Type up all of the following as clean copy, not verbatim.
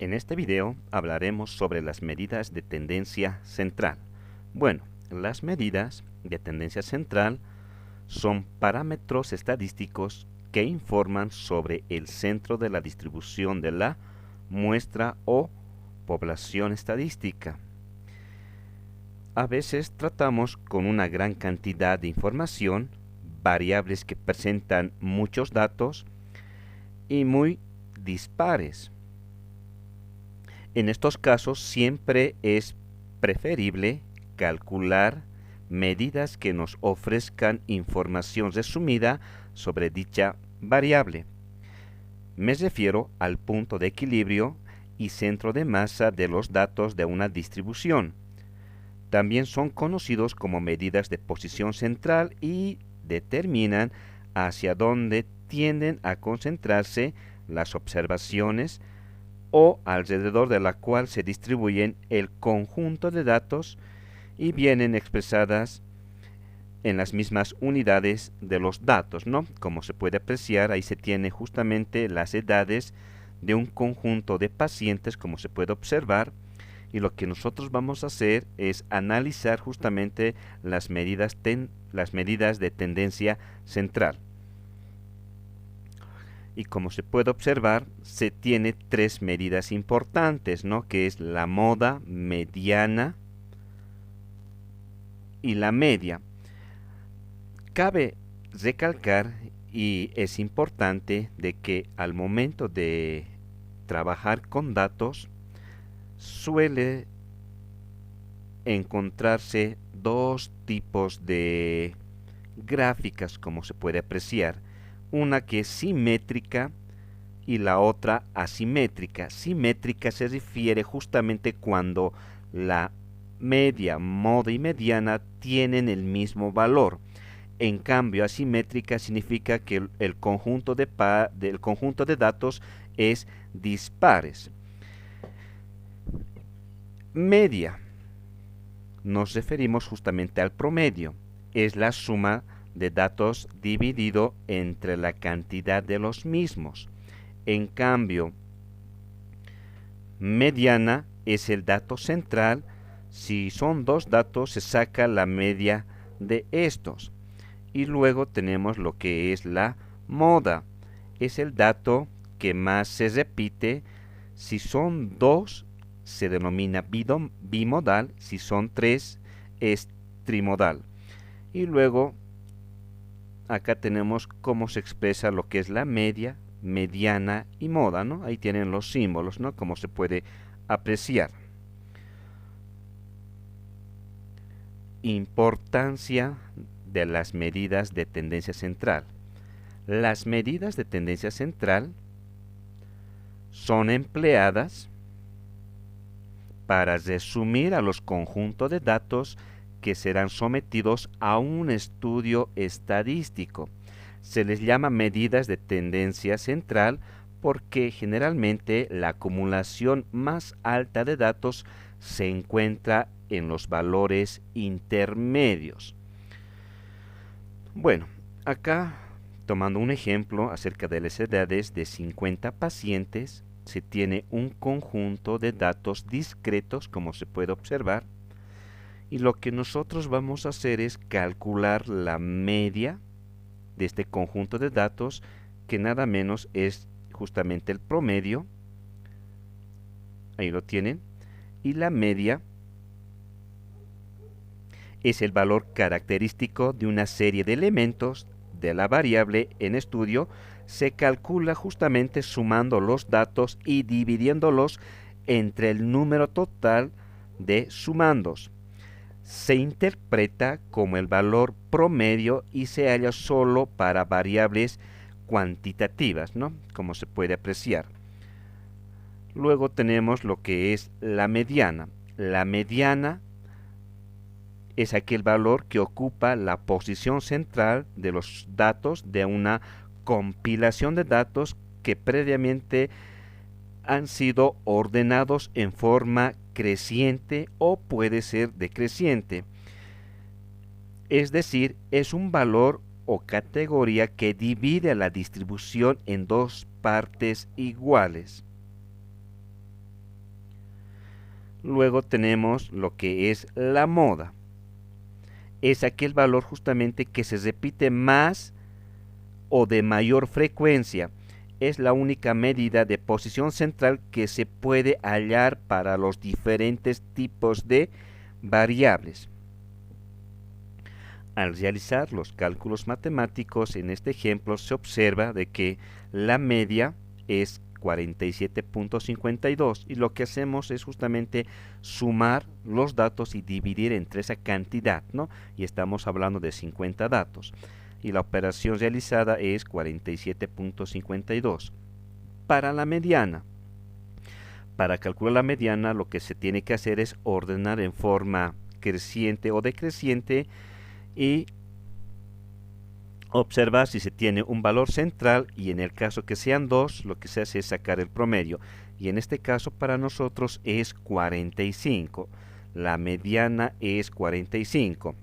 En este video hablaremos sobre las medidas de tendencia central. Bueno, las medidas de tendencia central son parámetros estadísticos que informan sobre el centro de la distribución de la muestra o población estadística. A veces tratamos con una gran cantidad de información, variables que presentan muchos datos y muy dispares. En estos casos siempre es preferible calcular medidas que nos ofrezcan información resumida sobre dicha variable. Me refiero al punto de equilibrio y centro de masa de los datos de una distribución. También son conocidos como medidas de posición central y determinan hacia dónde tienden a concentrarse las observaciones o alrededor de la cual se distribuyen el conjunto de datos y vienen expresadas en las mismas unidades de los datos, ¿no? Como se puede apreciar, ahí se tiene justamente las edades de un conjunto de pacientes, como se puede observar, y lo que nosotros vamos a hacer es analizar justamente las medidas de tendencia central. Y como se puede observar, se tiene tres medidas importantes, ¿no? Que es la moda, mediana y la media. Cabe recalcar, y es importante, de que al momento de trabajar con datos, suele encontrarse dos tipos de gráficas, como se puede apreciar. Una que es simétrica y la otra asimétrica. Simétrica se refiere justamente cuando la media, moda y mediana tienen el mismo valor. En cambio, asimétrica significa que el conjunto de datos es dispares. Media. Nos referimos justamente al promedio. Es la suma de datos dividido entre la cantidad de los mismos. En cambio, mediana es el dato central. Si son dos datos, se saca la media de estos. Y luego tenemos lo que es la moda. Es el dato que más se repite. Si son dos, se denomina bimodal. Si son tres, es trimodal. Y luego acá tenemos cómo se expresa lo que es la media, mediana y moda, ¿no? Ahí tienen los símbolos, ¿no? Como se puede apreciar. Importancia de las medidas de tendencia central. Las medidas de tendencia central son empleadas para resumir a los conjuntos de datos que serán sometidos a un estudio estadístico. Se les llama medidas de tendencia central porque generalmente la acumulación más alta de datos se encuentra en los valores intermedios. Bueno, acá tomando un ejemplo acerca de las edades de 50 pacientes, se tiene un conjunto de datos discretos, como se puede observar, y lo que nosotros vamos a hacer es calcular la media de este conjunto de datos, que nada menos es justamente el promedio. Ahí lo tienen. Y la media es el valor característico de una serie de elementos de la variable en estudio. Se calcula justamente sumando los datos y dividiéndolos entre el número total de sumandos. Se interpreta como el valor promedio y se halla solo para variables cuantitativas, ¿no? Como se puede apreciar. Luego tenemos lo que es la mediana. La mediana es aquel valor que ocupa la posición central de los datos de una compilación de datos que previamente han sido ordenados en forma creciente o puede ser decreciente. Es decir, es un valor o categoría que divide a la distribución en dos partes iguales. Luego tenemos lo que es la moda. Es aquel valor justamente que se repite más o de mayor frecuencia. Es la única medida de posición central que se puede hallar para los diferentes tipos de variables. Al realizar los cálculos matemáticos en este ejemplo se observa de que la media es 47.52 y lo que hacemos es justamente sumar los datos y dividir entre esa cantidad, ¿no? Y estamos hablando de 50 datos y la operación realizada es 47.52. Para la mediana, para calcular la mediana lo que se tiene que hacer es ordenar en forma creciente o decreciente y observar si se tiene un valor central y en el caso que sean dos, lo que se hace es sacar el promedio. Y en este caso para nosotros es 45. La mediana es 45.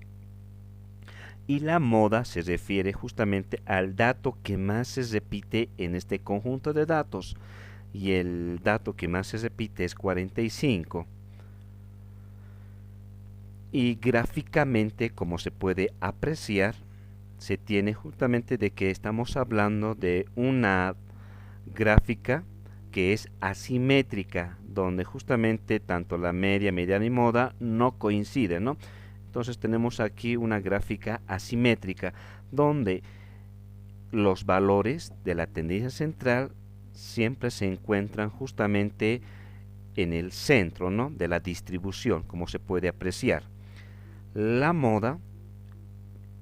Y la moda se refiere justamente al dato que más se repite en este conjunto de datos. Y el dato que más se repite es 45. Y gráficamente, como se puede apreciar, se tiene justamente de que estamos hablando de una gráfica que es asimétrica, donde justamente tanto la media, mediana y moda no coinciden, ¿no? Entonces tenemos aquí una gráfica asimétrica, donde los valores de la tendencia central siempre se encuentran justamente en el centro, ¿no?, de la distribución, como se puede apreciar. La moda,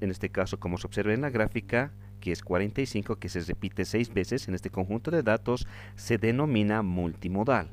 en este caso como se observa en la gráfica, que es 45, que se repite 6 veces en este conjunto de datos, se denomina multimodal.